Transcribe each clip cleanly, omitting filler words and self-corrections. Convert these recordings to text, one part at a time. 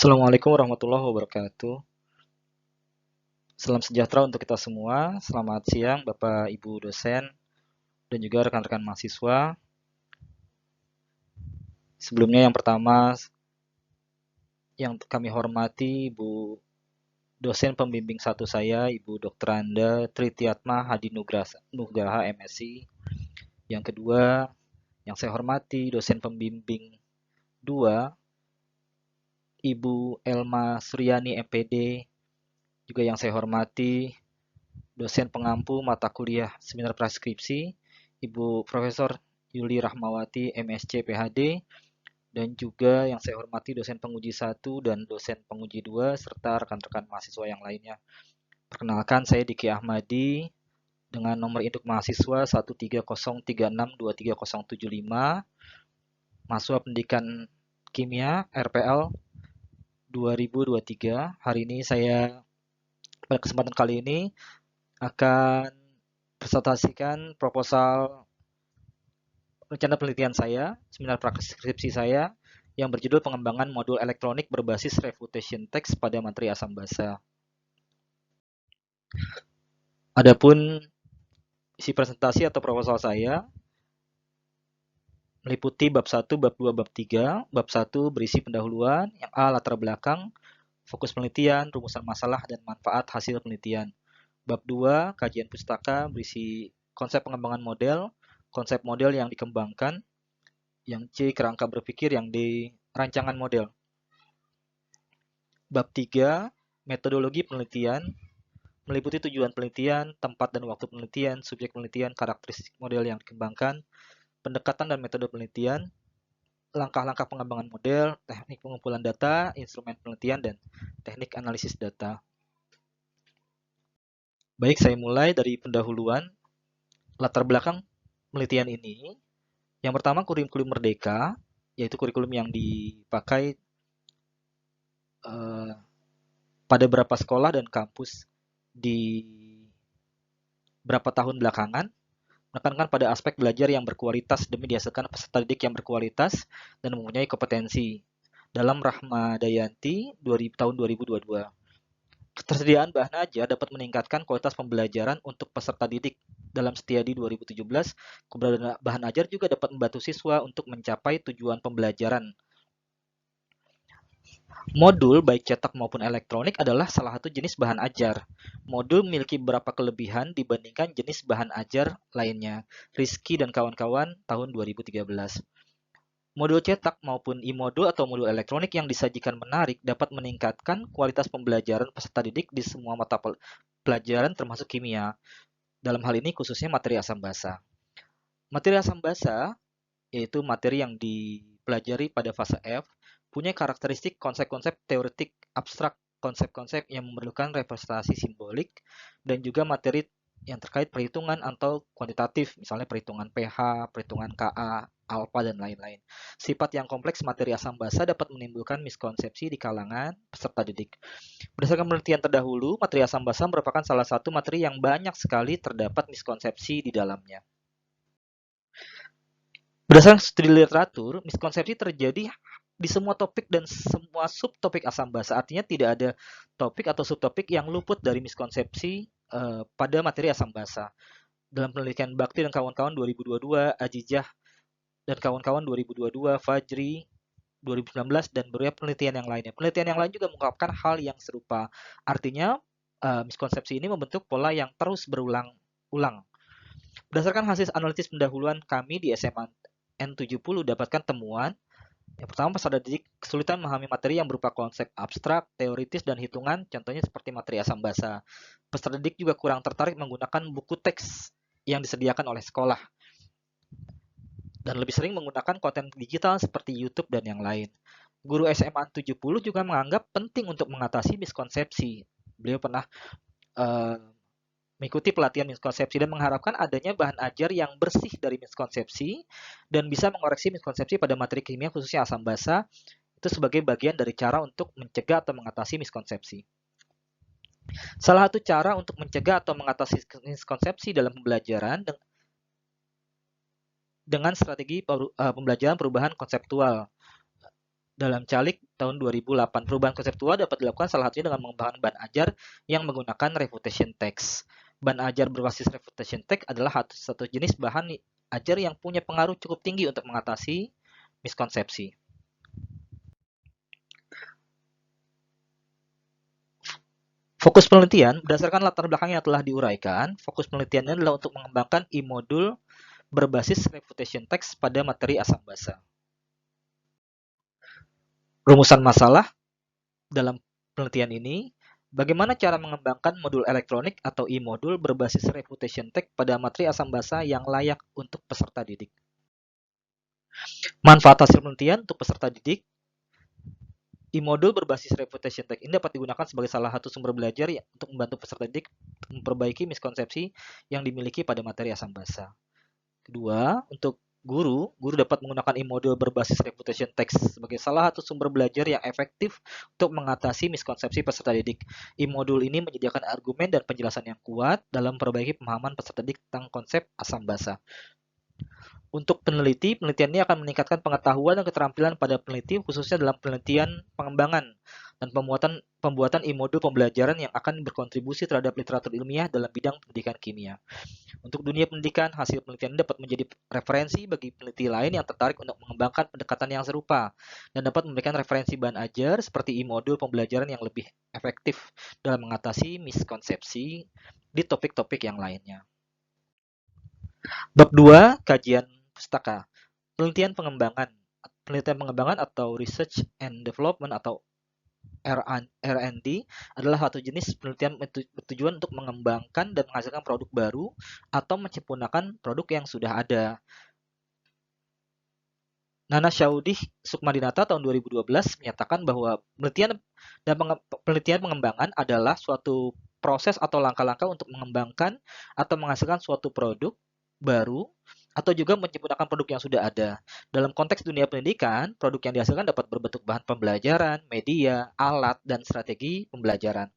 Assalamualaikum warahmatullahi wabarakatuh. Salam sejahtera untuk kita semua. Selamat siang Bapak Ibu dosen dan juga rekan-rekan mahasiswa. Sebelumnya yang pertama yang kami hormati Ibu dosen pembimbing satu saya, Ibu Dr. Anda Tritiatma Hadi Nugraha MSc. Yang kedua yang saya hormati dosen pembimbing 2, Ibu Elma Suryani MPD. Juga yang saya hormati dosen pengampu mata kuliah seminar praskripsi, Ibu Profesor Yuli Rahmawati MSc PhD, dan juga yang saya hormati dosen penguji 1 dan dosen penguji 2 serta rekan-rekan mahasiswa yang lainnya. Perkenalkan, saya Diki Ahmadi dengan nomor induk mahasiswa 13036230075, mahasiswa pendidikan kimia RPL 2023. Hari ini saya pada kesempatan kali ini akan presentasikan proposal rencana penelitian saya, seminar prakskripsi saya, yang berjudul pengembangan modul elektronik berbasis refutation text pada materi asam basa. Adapun isi presentasi atau proposal saya meliputi bab 1, bab 2, bab 3. Bab 1 berisi pendahuluan, yang A latar belakang, fokus penelitian, rumusan masalah, dan manfaat hasil penelitian. Bab 2 kajian pustaka berisi konsep pengembangan model, konsep model yang dikembangkan, yang C kerangka berpikir, yang D rancangan model. Bab 3 metodologi penelitian meliputi tujuan penelitian, tempat dan waktu penelitian, subjek penelitian, karakteristik model yang dikembangkan, pendekatan dan metode penelitian, langkah-langkah pengembangan model, teknik pengumpulan data, instrumen penelitian, dan teknik analisis data. Baik, saya mulai dari pendahuluan. Latar belakang penelitian ini, yang pertama kurikulum merdeka, yaitu kurikulum yang dipakai pada beberapa sekolah dan kampus di beberapa tahun belakangan, menekankan pada aspek belajar yang berkualitas demi dihasilkan peserta didik yang berkualitas dan mempunyai kompetensi. Dalam Rahma Dayanti tahun 2022. Ketersediaan bahan ajar dapat meningkatkan kualitas pembelajaran untuk peserta didik. Dalam Setiadi 2017, keberadaan bahan ajar juga dapat membantu siswa untuk mencapai tujuan pembelajaran. Modul, baik cetak maupun elektronik, adalah salah satu jenis bahan ajar. Modul memiliki beberapa kelebihan dibandingkan jenis bahan ajar lainnya. Rizky dan kawan-kawan tahun 2013. Modul cetak maupun e-modul atau modul elektronik yang disajikan menarik dapat meningkatkan kualitas pembelajaran peserta didik di semua mata pelajaran termasuk kimia. Dalam hal ini khususnya materi asam basa. Materi asam basa, yaitu materi yang dipelajari pada fase F, punya karakteristik konsep-konsep teoretik abstrak, konsep-konsep yang memerlukan representasi simbolik, dan juga materi yang terkait perhitungan atau kuantitatif, misalnya perhitungan pH, perhitungan Ka, alfa, dan lain-lain. Sifat yang kompleks materi asam basa dapat menimbulkan miskonsepsi di kalangan peserta didik. Berdasarkan penelitian terdahulu, materi asam basa merupakan salah satu materi yang banyak sekali terdapat miskonsepsi di dalamnya. Berdasarkan studi literatur, miskonsepsi terjadi di semua topik dan semua subtopik asam basa. Artinya tidak ada topik atau subtopik yang luput dari miskonsepsi pada materi asam basa. Dalam penelitian Bakti dan kawan-kawan 2022, Ajijah dan kawan-kawan 2022, Fajri 2019, dan beberapa penelitian yang lainnya. Penelitian yang lain juga mengungkapkan hal yang serupa. Artinya, miskonsepsi ini membentuk pola yang terus berulang-ulang. Berdasarkan hasil analisis pendahuluan kami di SMA N70 dapatkan temuan. Yang pertama, peserta didik kesulitan memahami materi yang berupa konsep abstrak, teoritis, dan hitungan, contohnya seperti materi asam basa. Peserta didik juga kurang tertarik menggunakan buku teks yang disediakan oleh sekolah, dan lebih sering menggunakan konten digital seperti YouTube dan yang lain. Guru SMA 70 juga menganggap penting untuk mengatasi miskonsepsi. Beliau pernah mengikuti pelatihan miskonsepsi dan mengharapkan adanya bahan ajar yang bersih dari miskonsepsi dan bisa mengoreksi miskonsepsi pada materi kimia khususnya asam basa, itu sebagai bagian dari cara untuk mencegah atau mengatasi miskonsepsi. Salah satu cara untuk mencegah atau mengatasi miskonsepsi dalam pembelajaran dengan strategi pembelajaran perubahan konseptual. dalam Calik tahun 2008. Perubahan konseptual dapat dilakukan salah satunya dengan mengembangkan ban ajar yang menggunakan refutation text. Ban ajar berbasis refutation text adalah satu jenis bahan ajar yang punya pengaruh cukup tinggi untuk mengatasi miskonsepsi. Fokus penelitian, berdasarkan latar belakang yang telah diuraikan, fokus penelitiannya adalah untuk mengembangkan e-modul berbasis refutation text pada materi asam basa. Rumusan masalah dalam penelitian ini, bagaimana cara mengembangkan modul elektronik atau e-modul berbasis refutation text pada materi asam basa yang layak untuk peserta didik. Manfaat hasil penelitian untuk peserta didik, e-modul berbasis refutation text ini dapat digunakan sebagai salah satu sumber belajar untuk membantu peserta didik memperbaiki miskonsepsi yang dimiliki pada materi asam basa. Kedua, untuk guru dapat menggunakan e-modul berbasis refutation text sebagai salah satu sumber belajar yang efektif untuk mengatasi miskonsepsi peserta didik. E-modul ini menyediakan argumen dan penjelasan yang kuat dalam memperbaiki pemahaman peserta didik tentang konsep asam basa. Untuk peneliti, penelitian ini akan meningkatkan pengetahuan dan keterampilan pada peneliti khususnya dalam penelitian pengembangan dan pembuatan e-modul pembelajaran yang akan berkontribusi terhadap literatur ilmiah dalam bidang pendidikan kimia. Untuk dunia pendidikan, hasil penelitian ini dapat menjadi referensi bagi peneliti lain yang tertarik untuk mengembangkan pendekatan yang serupa dan dapat memberikan referensi bahan ajar seperti e-modul pembelajaran yang lebih efektif dalam mengatasi miskonsepsi di topik-topik yang lainnya. Bab 2, kajian pustaka. Penelitian pengembangan atau research and development atau R&D adalah satu jenis penelitian bertujuan untuk mengembangkan dan menghasilkan produk baru atau menyempurnakan produk yang sudah ada. Nana Syaudih Sukmadinata tahun 2012 menyatakan bahwa penelitian pengembangan adalah suatu proses atau langkah-langkah untuk mengembangkan atau menghasilkan suatu produk baru atau juga menyempurnakan produk yang sudah ada. Dalam konteks dunia pendidikan, produk yang dihasilkan dapat berbentuk bahan pembelajaran, media, alat, dan strategi pembelajaran.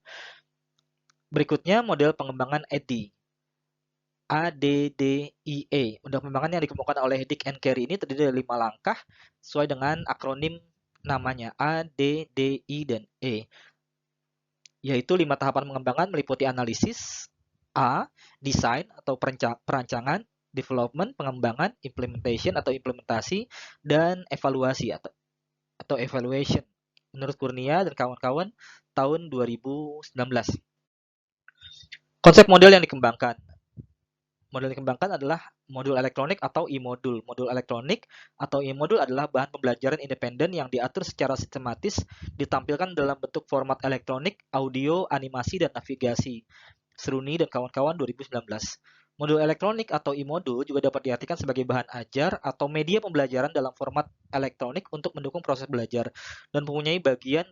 Berikutnya model pengembangan ADDIE. ADDIE. Model pengembangan yang dikemukakan oleh Dick and Carey ini terdiri dari 5 langkah sesuai dengan akronim namanya A, D, D, I, dan E. Yaitu 5 tahapan pengembangan meliputi analisis, A, desain atau perancangan, development, pengembangan, implementation atau implementasi, dan evaluasi atau evaluation. Menurut Kurnia dan kawan-kawan tahun 2019. Konsep model yang dikembangkan. Model yang dikembangkan adalah modul elektronik atau e-modul. Modul elektronik atau e-modul adalah bahan pembelajaran independen yang diatur secara sistematis, ditampilkan dalam bentuk format elektronik, audio, animasi, dan navigasi. Seruni dan kawan-kawan 2019. Modul elektronik atau e-modul juga dapat diartikan sebagai bahan ajar atau media pembelajaran dalam format elektronik untuk mendukung proses belajar dan mempunyai bagian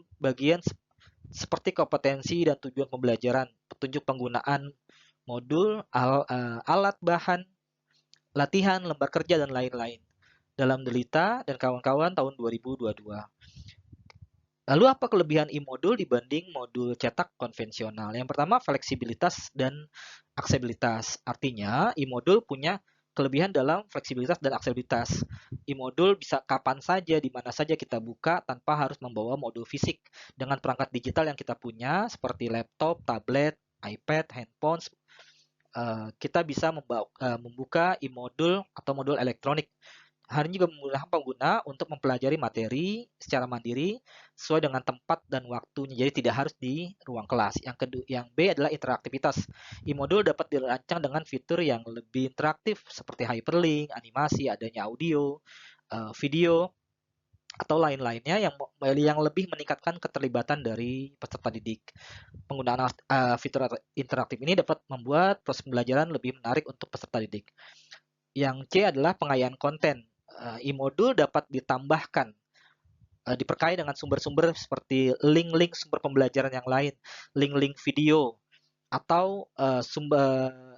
seperti kompetensi dan tujuan pembelajaran, petunjuk penggunaan modul, alat bahan, latihan, lembar kerja, dan lain-lain. Dalam Delita dan kawan-kawan tahun 2022. Lalu apa kelebihan e-modul dibanding modul cetak konvensional? Yang pertama, fleksibilitas dan aksesibilitas. Artinya, e-modul punya kelebihan dalam fleksibilitas dan aksesibilitas. E-modul bisa kapan saja, di mana saja kita buka tanpa harus membawa modul fisik. Dengan perangkat digital yang kita punya, seperti laptop, tablet, iPad, handphone, kita bisa membuka e-modul atau modul elektronik. Hal ini juga memudahkan pengguna untuk mempelajari materi secara mandiri sesuai dengan tempat dan waktunya. Jadi tidak harus di ruang kelas. Yang B adalah interaktivitas. E-modul dapat dirancang dengan fitur yang lebih interaktif seperti hyperlink, animasi, adanya audio, video, atau lain-lainnya yang lebih meningkatkan keterlibatan dari peserta didik. Penggunaan fitur interaktif ini dapat membuat proses pembelajaran lebih menarik untuk peserta didik. Yang C adalah pengayaan konten. E-modul dapat ditambahkan, diperkaya dengan sumber-sumber seperti link-link sumber pembelajaran yang lain, link-link video, atau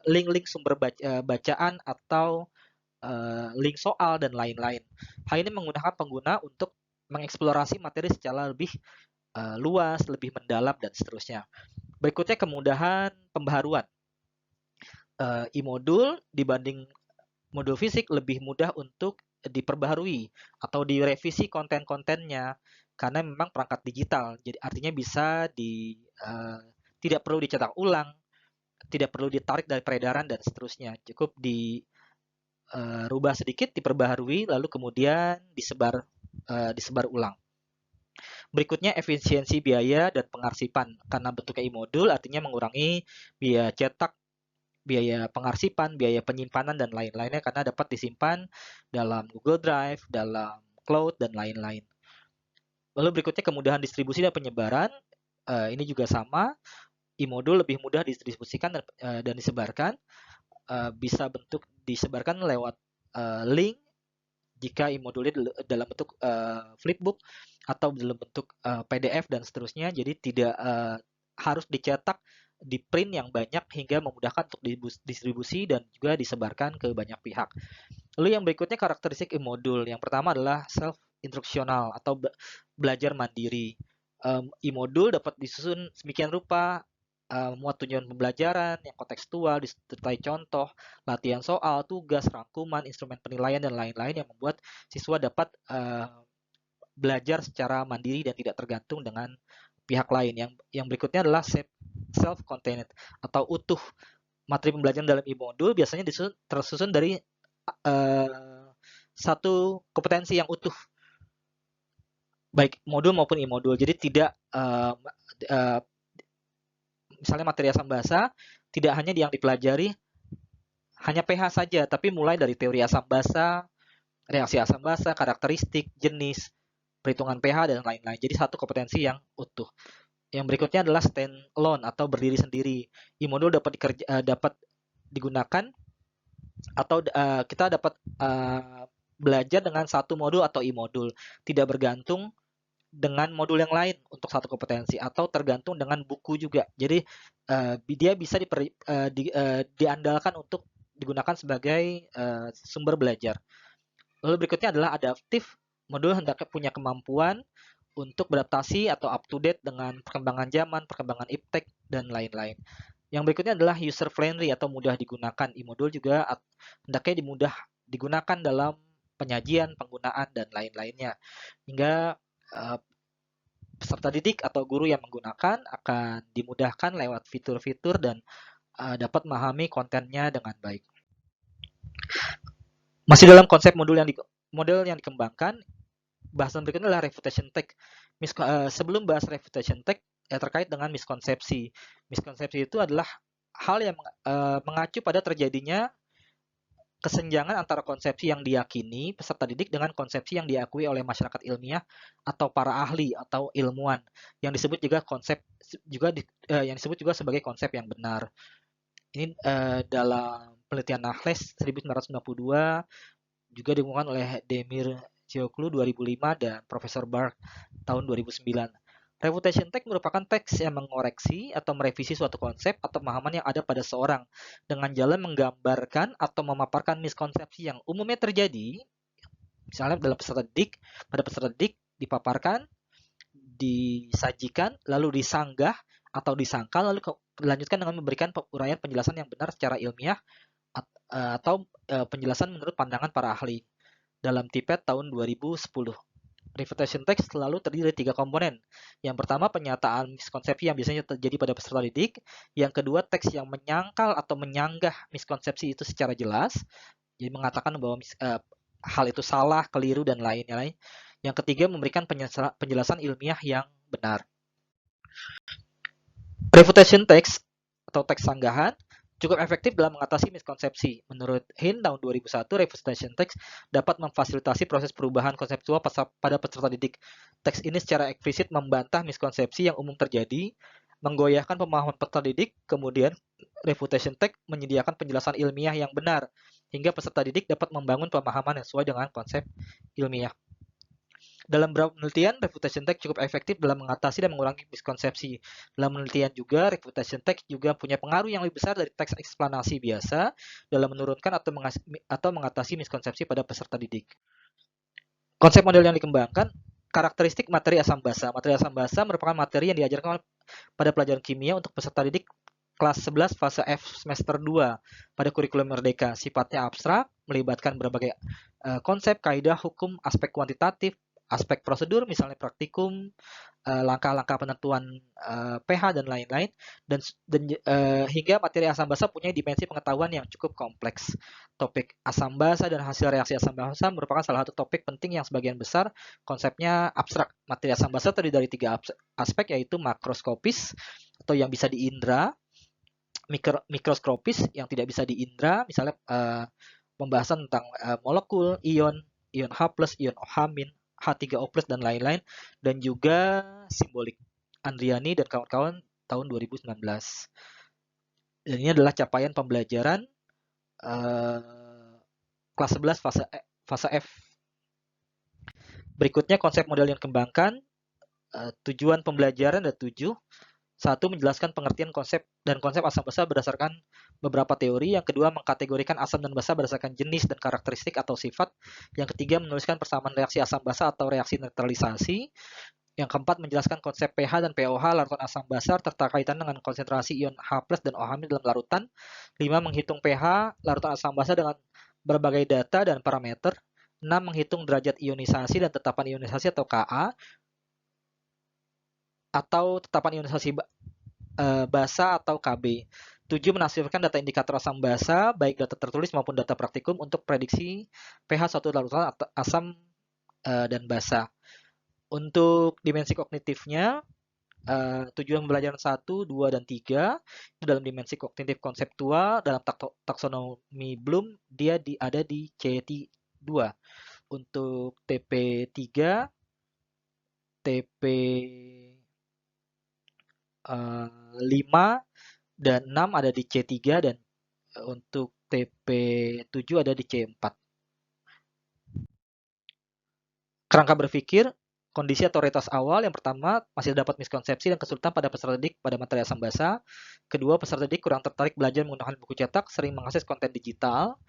link-link sumber bacaan atau link soal dan lain-lain. Hal ini menggunakan pengguna untuk mengeksplorasi materi secara lebih luas, lebih mendalam, dan seterusnya. Berikutnya kemudahan pembaharuan. E-modul dibanding modul fisik lebih mudah untuk diperbaharui atau direvisi konten-kontennya karena memang perangkat digital. Jadi artinya bisa tidak perlu dicetak ulang, tidak perlu ditarik dari peredaran dan seterusnya. Cukup dirubah sedikit, diperbaharui, lalu kemudian disebar ulang. Berikutnya efisiensi biaya dan pengarsipan. Karena bentuknya e-modul artinya mengurangi biaya cetak, biaya pengarsipan, biaya penyimpanan, dan lain-lainnya karena dapat disimpan dalam Google Drive, dalam cloud, dan lain-lain. Lalu berikutnya kemudahan distribusi dan penyebaran. Ini juga sama, e-modul lebih mudah didistribusikan dan disebarkan. Bisa bentuk disebarkan lewat link jika e-modulnya dalam bentuk flipbook atau dalam bentuk PDF dan seterusnya. Jadi tidak harus dicetak, di print yang banyak hingga memudahkan untuk distribusi dan juga disebarkan ke banyak pihak. Lalu yang berikutnya karakteristik e-modul. Yang pertama adalah self-instructional atau belajar mandiri. E-modul dapat disusun semikian rupa, muat tujuan pembelajaran yang kontekstual, disertai contoh, latihan soal, tugas, rangkuman, instrumen penilaian, dan lain-lain yang membuat siswa dapat belajar secara mandiri dan tidak tergantung dengan pihak lain. Yang berikutnya adalah self-contained atau utuh. Materi pembelajaran dalam e-modul biasanya tersusun dari satu kompetensi yang utuh, baik modul maupun e-modul. Jadi tidak misalnya materi asam basa tidak hanya yang dipelajari hanya pH saja, tapi mulai dari teori asam basa, reaksi asam basa, karakteristik, jenis, perhitungan pH, dan lain-lain. Jadi satu kompetensi yang utuh. Yang berikutnya adalah stand alone atau berdiri sendiri. E-modul dapat digunakan atau kita dapat belajar dengan satu modul atau e-modul, tidak bergantung dengan modul yang lain untuk satu kompetensi atau tergantung dengan buku juga. Jadi dia bisa diandalkan untuk digunakan sebagai sumber belajar. Lalu berikutnya adalah adaptif. Modul hendaknya punya kemampuan untuk beradaptasi atau up to date dengan perkembangan zaman, perkembangan iptek, dan lain-lain. Yang berikutnya adalah user friendly atau mudah digunakan. E-modul juga hendaknya mudah digunakan dalam penyajian, penggunaan, dan lain-lainnya. Hingga peserta didik atau guru yang menggunakan akan dimudahkan lewat fitur-fitur dan dapat memahami kontennya dengan baik. Masih dalam konsep model yang dikembangkan, bahasan berikutnya adalah refutation text. Sebelum bahas refutation text, terkait dengan miskonsepsi. Miskonsepsi itu adalah hal yang mengacu pada terjadinya kesenjangan antara konsepsi yang diyakini peserta didik dengan konsepsi yang diakui oleh masyarakat ilmiah atau para ahli atau ilmuwan, yang disebut juga sebagai konsep yang benar. Ini dalam penelitian Nahles 1992 juga ditemukan oleh Demir Cioglu 2005 dan Profesor Bark tahun 2009. Refutation text merupakan teks yang mengoreksi atau merevisi suatu konsep atau pemahaman yang ada pada seorang dengan jalan menggambarkan atau memaparkan miskonsepsi yang umumnya terjadi, misalnya pada peserta didik dipaparkan, disajikan, lalu disanggah atau disangkal, lalu dilanjutkan dengan memberikan uraian penjelasan yang benar secara ilmiah atau penjelasan menurut pandangan para ahli. Dalam TIPET tahun 2010. Refutation text selalu terdiri dari 3 komponen. Yang pertama, penyataan miskonsepsi yang biasanya terjadi pada peserta didik. Yang kedua, teks yang menyangkal atau menyanggah miskonsepsi itu secara jelas. Jadi mengatakan bahwa hal itu salah, keliru, dan lain-lain. Yang ketiga, memberikan penjelasan ilmiah yang benar. Refutation text atau teks sanggahan cukup efektif dalam mengatasi miskonsepsi. Menurut Hin tahun 2001, refutation text dapat memfasilitasi proses perubahan konseptual pada peserta didik. Teks ini secara eksplisit membantah miskonsepsi yang umum terjadi, menggoyahkan pemahaman peserta didik, kemudian refutation text menyediakan penjelasan ilmiah yang benar, hingga peserta didik dapat membangun pemahaman yang sesuai dengan konsep ilmiah. Dalam beberapa penelitian, refutation text cukup efektif dalam mengatasi dan mengurangi miskonsepsi. Dalam penelitian juga, refutation text juga punya pengaruh yang lebih besar dari teks eksplanasi biasa dalam menurunkan atau mengatasi miskonsepsi pada peserta didik. Konsep model yang dikembangkan, karakteristik materi asam basa. Materi asam basa merupakan materi yang diajarkan pada pelajaran kimia untuk peserta didik kelas 11 fase F semester 2 pada kurikulum Merdeka. Sifatnya abstrak, melibatkan berbagai konsep, kaidah, hukum, aspek kuantitatif, aspek prosedur, misalnya praktikum, langkah-langkah penentuan pH dan lain-lain, dan hingga materi asam basa punya dimensi pengetahuan yang cukup kompleks. Topik asam basa dan hasil reaksi asam basa merupakan salah satu topik penting yang sebagian besar konsepnya abstrak. Materi asam basa terdiri dari 3 aspek, yaitu makroskopis atau yang bisa diindra, mikroskopis yang tidak bisa diindra, misalnya pembahasan tentang molekul, ion H+, ion H-, H3O+, dan lain-lain, dan juga simbolik. Andriani dan kawan-kawan tahun 2019. Dan ini adalah capaian pembelajaran kelas 11 fase F. Berikutnya konsep model yang dikembangkan, tujuan pembelajaran ada 7. 1. Menjelaskan pengertian konsep asam basa berdasarkan beberapa teori. Yang kedua, mengkategorikan asam dan basa berdasarkan jenis dan karakteristik atau sifat. Yang ketiga, menuliskan persamaan reaksi asam basa atau reaksi neutralisasi. Yang keempat, menjelaskan konsep pH dan pOH larutan asam basa serta kaitan dengan konsentrasi ion H+ dan OH- dalam larutan. 5. Menghitung pH larutan asam basa dengan berbagai data dan parameter. 6. Menghitung derajat ionisasi dan tetapan ionisasi atau Ka, atau tetapan ionisasi basa atau Kb. 7. Menafsirkan data indikator asam basa, baik data tertulis maupun data praktikum untuk prediksi pH suatu larutan asam dan basa. Untuk dimensi kognitifnya, tujuan pembelajaran 1, 2, dan 3 itu dalam dimensi kognitif konseptual. Dalam taksonomi Bloom dia ada di C2. Untuk TP3, TP 5 dan 6 ada di C3, dan untuk TP7 ada di C4. Kerangka berpikir, kondisi atau realitas awal. Yang pertama, masih dapat miskonsepsi dan kesulitan pada peserta didik pada materi asam basa. Kedua, peserta didik kurang tertarik belajar menggunakan buku cetak, sering mengakses konten digital.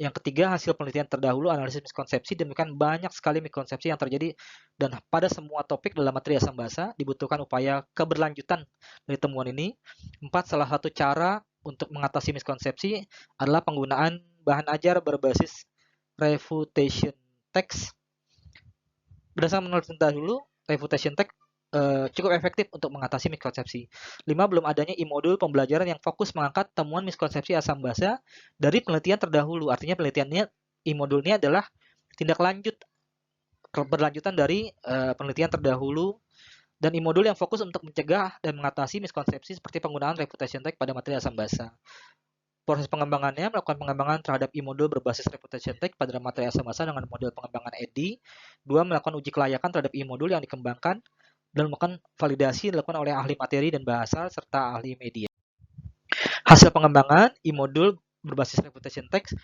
Yang ketiga, hasil penelitian terdahulu analisis miskonsepsi demikian banyak sekali miskonsepsi yang terjadi, dan pada semua topik dalam materi asam basa dibutuhkan upaya keberlanjutan dari temuan ini. 4. Salah satu cara untuk mengatasi miskonsepsi adalah penggunaan bahan ajar berbasis refutation text. Berdasarkan penelitian dahulu, refutation text cukup efektif untuk mengatasi miskonsepsi. 5. Belum adanya e-modul pembelajaran yang fokus mengangkat temuan miskonsepsi asam basa dari penelitian terdahulu. Artinya penelitiannya, e-modulnya adalah tindak lanjut, keberlanjutan dari penelitian terdahulu, dan e-modul yang fokus untuk mencegah dan mengatasi miskonsepsi seperti penggunaan refutation text pada materi asam basa. Proses pengembangannya, melakukan pengembangan terhadap e-modul berbasis refutation text pada materi asam basa dengan model pengembangan EDDI. 2. Melakukan uji kelayakan terhadap e-modul yang dikembangkan dan melakukan validasi dilakukan oleh ahli materi dan bahasa serta ahli media. Hasil pengembangan e-modul berbasis refutation text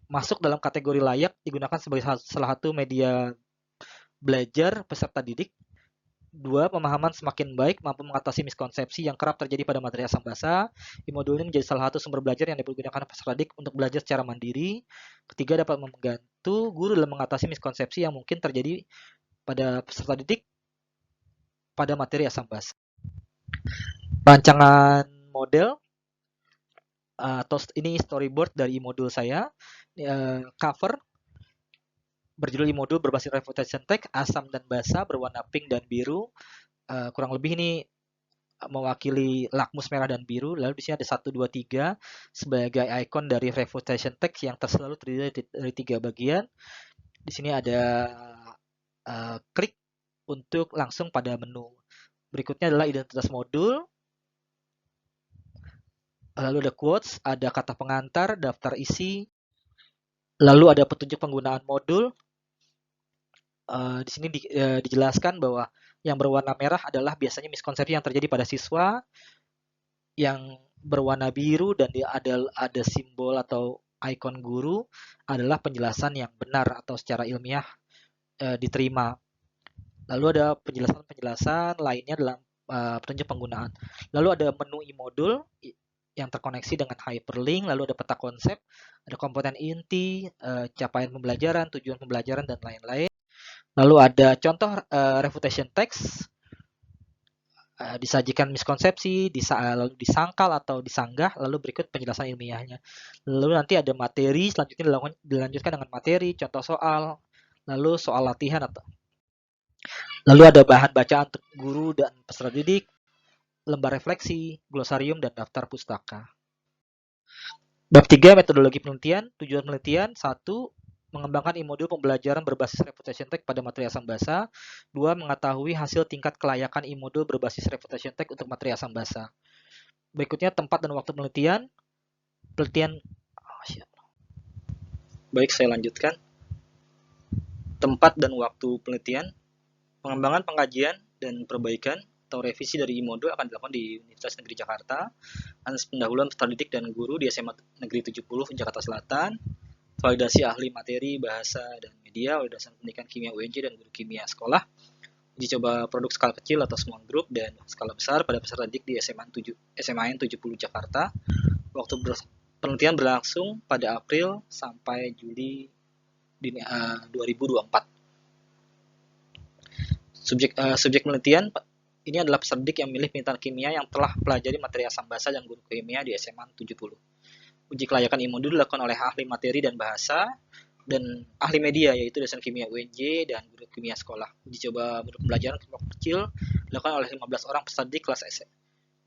masuk dalam kategori layak digunakan sebagai salah satu media belajar peserta didik. 2. Pemahaman semakin baik mampu mengatasi miskonsepsi yang kerap terjadi pada materi asam basa. E-modul ini menjadi salah satu sumber belajar yang digunakan peserta didik untuk belajar secara mandiri. Ketiga, dapat membantu guru dalam mengatasi miskonsepsi yang mungkin terjadi pada peserta didik pada materi asam basa. Rancangan model atau ini storyboard dari modul saya, cover berjudul modul berbasis refutation text asam dan basa berwarna pink dan biru. Kurang lebih ini mewakili lakmus merah dan biru. Lalu di sini ada 1, 2, 3 sebagai ikon dari refutation text yang selalu terdiri dari 3 bagian. Di sini ada klik untuk langsung pada menu. Berikutnya adalah identitas modul. Lalu ada quotes, ada kata pengantar, daftar isi. Lalu ada petunjuk penggunaan modul. Di sini dijelaskan bahwa yang berwarna merah adalah biasanya miskonsepsi yang terjadi pada siswa. Yang berwarna biru dan ada simbol atau ikon guru adalah penjelasan yang benar atau secara ilmiah diterima. Lalu ada penjelasan lainnya dalam petunjuk penggunaan. Lalu ada menu e-modul yang terkoneksi dengan hyperlink, lalu ada peta konsep, ada komponen inti, capaian pembelajaran, tujuan pembelajaran, dan lain-lain. Lalu ada contoh refutation text, disajikan miskonsepsi, lalu disangkal atau disanggah, lalu berikut penjelasan ilmiahnya. Lalu nanti ada materi, selanjutnya dilanjutkan dengan materi, contoh soal, lalu soal latihan atau lalu ada bahan bacaan untuk guru dan peserta didik, lembar refleksi, glosarium dan daftar pustaka. Bab 3 metodologi penelitian. Tujuan penelitian 1. Mengembangkan modul pembelajaran berbasis reputation tag pada materi asam basa. 2. Mengetahui hasil tingkat kelayakan modul berbasis reputation tag untuk materi asam basa. Berikutnya tempat dan waktu penelitian. Baik, saya lanjutkan. Tempat dan waktu penelitian. Pengembangan, pengkajian, dan perbaikan atau revisi dari modul akan dilakukan di Universitas Negeri Jakarta atas pendahuluan peserta didik dan guru di SMA Negeri 70 Jakarta Selatan, validasi ahli materi bahasa dan media oleh dosen pendidikan kimia UNJ dan guru kimia sekolah, uji coba produk skala kecil atau small group dan skala besar pada peserta didik di SMAN 70 Jakarta. Waktu penelitian berlangsung pada April sampai Juli 2024. Subjek penelitian ini adalah peserta didik yang memilih pintar kimia yang telah pelajari materi asam basa dan guru kimia di SMA 70. Uji kelayakan modul dilakukan oleh ahli materi dan bahasa dan ahli media yaitu dosen kimia UNJ dan guru kimia sekolah. Uji coba bentuk pembelajaran kelompok kecil dilakukan oleh 15 orang peserta didik kelas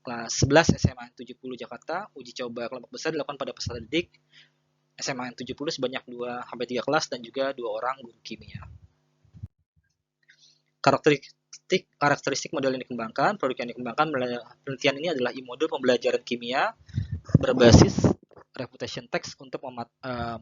11 SMA 70 Jakarta. Uji coba kelompok besar dilakukan pada peserta didik SMA 70 sebanyak 2-3 kelas dan juga 2 orang guru kimia. Karakteristik model yang dikembangkan, produk yang dikembangkan penelitian ini adalah modul pembelajaran kimia berbasis reputation text untuk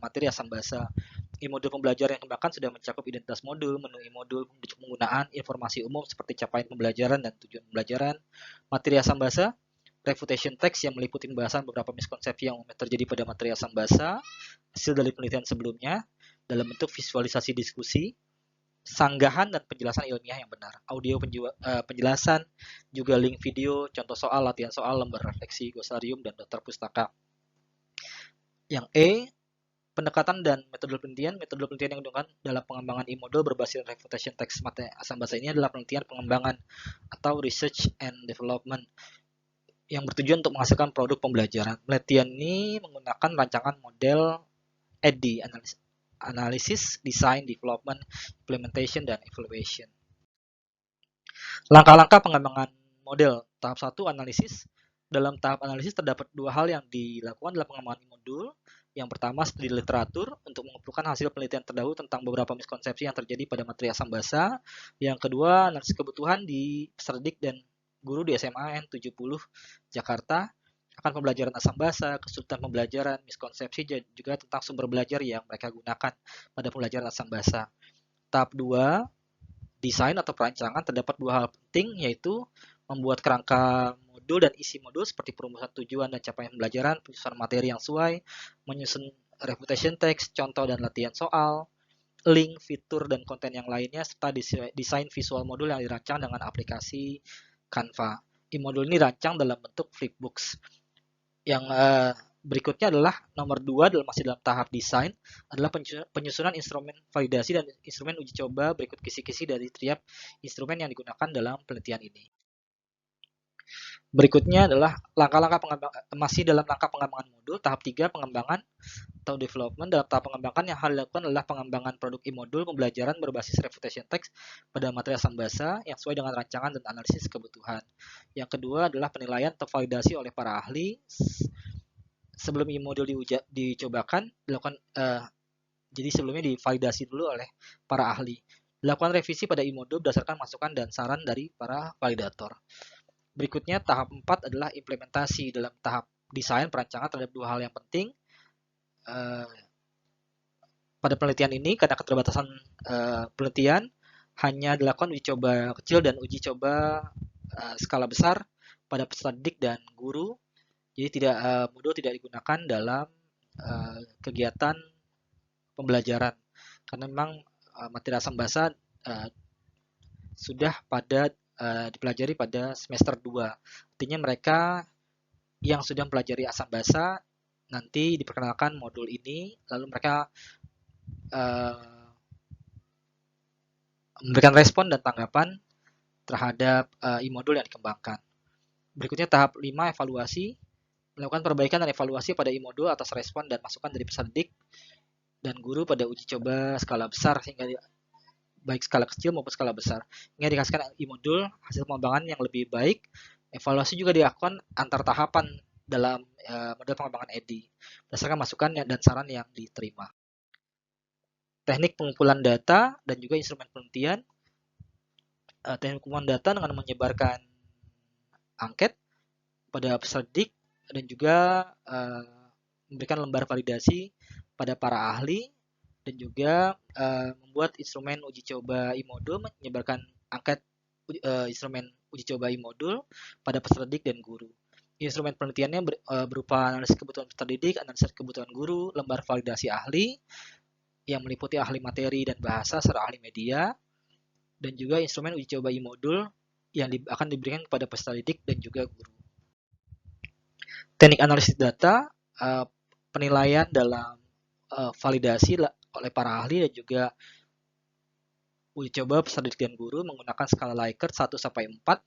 materi asam basa. Modul pembelajaran yang dikembangkan sudah mencakup identitas modul, menu modul, penggunaan, informasi umum seperti capaian pembelajaran dan tujuan pembelajaran, materi asam basa, refutation text yang meliputi pembahasan beberapa miskonsepsi yang terjadi pada materi asam basa, hasil dari penelitian sebelumnya dalam bentuk visualisasi diskusi, sanggahan dan penjelasan ilmiah yang benar, audio penjelasan, juga link video, contoh soal, latihan soal, lembar refleksi, glosarium, dan daftar pustaka. Yang E, pendekatan dan metode penelitian. Metode penelitian yang digunakan dalam pengembangan modul berbasis refutation text materi asam basa ini adalah penelitian pengembangan atau research and development yang bertujuan untuk menghasilkan produk pembelajaran. Penelitian ini menggunakan rancangan model EDI, Analysis, Design, Development, Implementation, dan Evaluation. Langkah-langkah pengembangan model. Tahap 1, analisis. Dalam tahap analisis terdapat 2 hal yang dilakukan dalam pengembangan modul. Yang pertama, studi literatur untuk mengumpulkan hasil penelitian terdahulu tentang beberapa miskonsepsi yang terjadi pada materi asam basa. Yang kedua, analisis kebutuhan di peserta didik dan guru di SMAN 70 Jakarta akan pembelajaran asam basa, kesulitan pembelajaran, miskonsepsi, juga tentang sumber belajar yang mereka gunakan pada pembelajaran asam basa. Tahap 2, desain atau perancangan. Terdapat 2 hal penting, yaitu membuat kerangka modul dan isi modul seperti perumusan tujuan dan capaian pembelajaran, penyusunan materi yang sesuai, menyusun reputation text, contoh dan latihan soal, link, fitur, dan konten yang lainnya, serta desain visual modul yang dirancang dengan aplikasi Canva. Modul ini dirancang dalam bentuk flipbooks. Yang berikutnya adalah nomor 2 masih dalam tahap desain adalah penyusunan instrumen validasi dan instrumen uji coba. Berikut kisi-kisi dari tiap instrumen yang digunakan dalam penelitian ini. Berikutnya adalah masih dalam langkah pengembangan modul. Tahap 3, pengembangan atau development. Dalam tahap pengembangan yang harus dilakukan adalah pengembangan produk modul pembelajaran berbasis refutation text pada materi asam basa yang sesuai dengan rancangan dan analisis kebutuhan. Yang kedua adalah penilaian atau validasi oleh para ahli. Sebelum modul dicobakan, dilakukan jadi sebelumnya divalidasi dulu oleh para ahli. Dilakukan revisi pada modul berdasarkan masukan dan saran dari para validator. Berikutnya tahap 4 adalah implementasi. Dalam tahap desain perancangan terhadap 2 hal yang penting. Pada penelitian ini karena keterbatasan penelitian hanya dilakukan uji coba kecil dan uji coba skala besar pada peserta didik dan guru. Jadi modul tidak digunakan dalam kegiatan pembelajaran karena memang materi asam basa sudah dipelajari pada semester 2. Artinya mereka yang sudah mempelajari asam basa nanti diperkenalkan modul ini, lalu mereka memberikan respon dan tanggapan terhadap e-modul yang dikembangkan. Berikutnya tahap 5, evaluasi. Melakukan perbaikan dan evaluasi pada e-modul atas respon dan masukan dari peserta didik dan guru pada uji coba skala besar hingga baik skala kecil maupun skala besar. Hingga dikasihkan e-modul hasil pengembangan yang lebih baik. Evaluasi juga dilakukan antar tahapan dalam model pengembangan EDI berdasarkan masukan dan saran yang diterima. Teknik pengumpulan data dan juga instrumen penelitian. Teknik pengumpulan data dengan menyebarkan angket pada peserta didik dan juga memberikan lembar validasi pada para ahli dan juga membuat instrumen uji coba e-modul, menyebarkan angket instrumen uji coba e-modul pada peserta didik dan guru. Instrumen penelitiannya berupa analisis kebutuhan peserta didik, analisis kebutuhan guru, lembar validasi ahli yang meliputi ahli materi dan bahasa serta ahli media, dan juga instrumen uji coba e-modul yang akan diberikan kepada peserta didik dan juga guru. Teknik analisis data, penilaian dalam validasi oleh para ahli dan juga uji coba peserta didik dan guru menggunakan skala Likert 1 sampai 4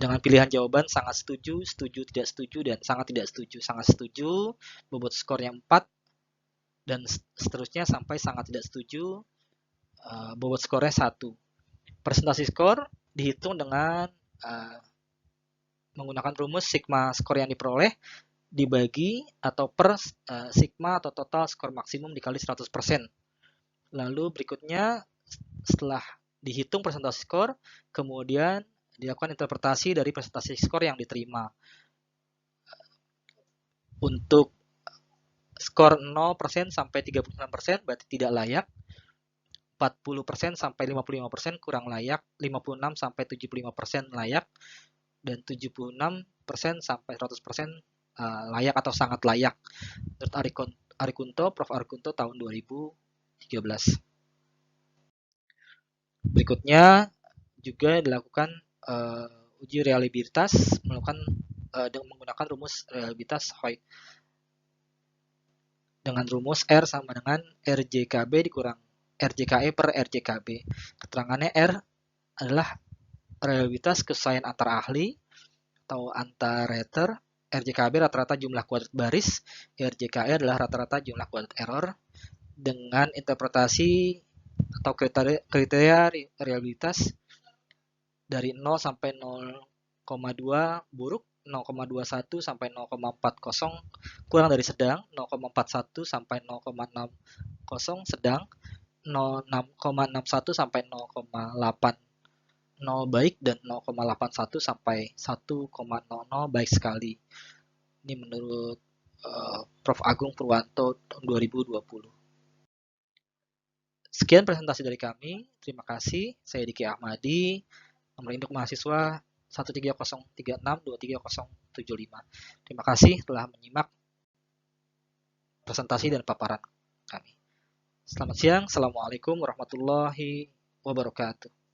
dengan pilihan jawaban sangat setuju, setuju, tidak setuju, dan sangat tidak setuju. Sangat setuju, bobot skornya 4, dan seterusnya sampai sangat tidak setuju, bobot skornya 1. Presentasi skor dihitung dengan menggunakan rumus sigma skor yang diperoleh dibagi atau per sigma atau total skor maksimum dikali 100%. Lalu berikutnya setelah dihitung presentasi skor, kemudian dilakukan interpretasi dari presentasi skor yang diterima. Untuk skor 0% sampai 39% berarti tidak layak, 40% sampai 55% kurang layak, 56 sampai 75% layak, dan 76% sampai 100% layak atau sangat layak. Menurut Prof. Arikunto tahun 2013. Berikutnya juga dilakukan uji reliabilitas dengan menggunakan rumus reliabilitas Hoy dengan rumus R sama dengan RJKB dikurang RJKE per RJKB. Keterangannya R adalah reliabilitas kesesuaian antar ahli atau antar rater. RJKB rata-rata jumlah kuadrat baris, RJKE adalah rata-rata jumlah kuadrat error. Dengan interpretasi atau kriteria reliabilitas dari 0 sampai 0,2 buruk, 0,21 sampai 0,40 kurang dari sedang, 0,41 sampai 0,60 sedang, 0,61 sampai 0,80 baik, dan 0,81 sampai 1,00 baik sekali. Ini menurut Prof. Agung Purwanto tahun 2020. Sekian presentasi dari kami. Terima kasih. Saya Diki Ahmadi, nomor induk mahasiswa 13036230075. Terima kasih telah menyimak presentasi dan paparan kami. Selamat siang. Assalamualaikum warahmatullahi wabarakatuh.